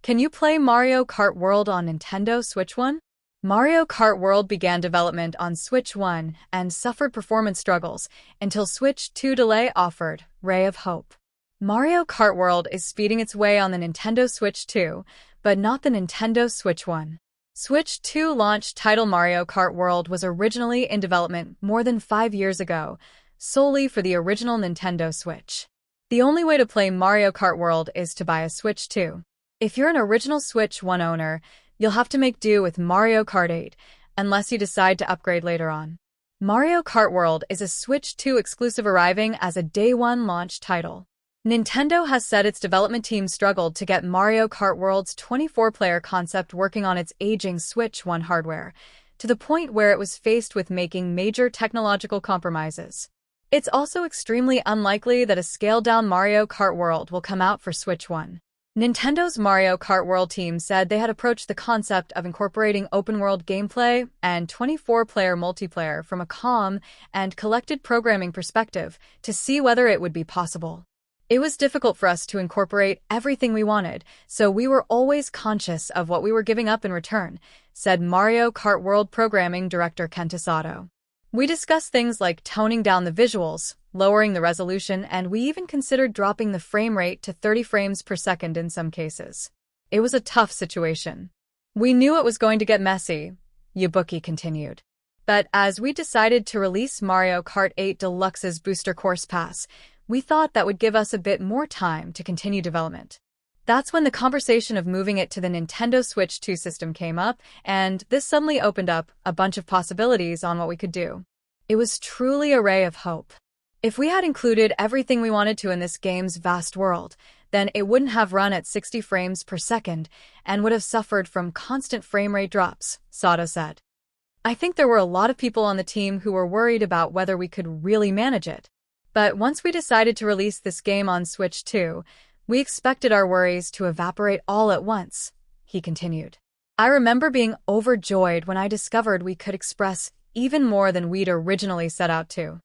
Can you play Mario Kart World on Nintendo Switch 1? Mario Kart World began development on Switch 1 and suffered performance struggles until Switch 2 delay offered ray of hope. Mario Kart World is speeding its way on the Nintendo Switch 2, but not the Nintendo Switch 1. Switch 2 launch title Mario Kart World was originally in development more than 5 years ago, solely for the original Nintendo Switch. The only way to play Mario Kart World is to buy a Switch 2. If you're an original Switch 1 owner, you'll have to make do with Mario Kart 8, unless you decide to upgrade later on. Mario Kart World is a Switch 2 exclusive arriving as a Day 1 launch title. Nintendo has said its development team struggled to get Mario Kart World's 24-player concept working on its aging Switch 1 hardware, to the point where it was faced with making major technological compromises. It's also extremely unlikely that a scaled-down Mario Kart World will come out for Switch 1. Nintendo's Mario Kart World team said they had approached the concept of incorporating open-world gameplay and 24-player multiplayer from a calm and collected programming perspective to see whether it would be possible. It was difficult for us to incorporate everything we wanted, so we were always conscious of what we were giving up in return, said Mario Kart World programming director Kenta Sato. We discussed things like toning down the visuals, lowering the resolution, and we even considered dropping the frame rate to 30 frames per second in some cases. It was a tough situation. We knew it was going to get messy, Yabuki continued. But as we decided to release Mario Kart 8 Deluxe's Booster Course Pass, we thought that would give us a bit more time to continue development. That's when the conversation of moving it to the Nintendo Switch 2 system came up, and this suddenly opened up a bunch of possibilities on what we could do. It was truly a ray of hope. If we had included everything we wanted to in this game's vast world, then it wouldn't have run at 60 frames per second and would have suffered from constant frame rate drops, Sato said. I think there were a lot of people on the team who were worried about whether we could really manage it. But once we decided to release this game on Switch 2, we expected our worries to evaporate all at once, he continued. I remember being overjoyed when I discovered we could express even more than we'd originally set out to.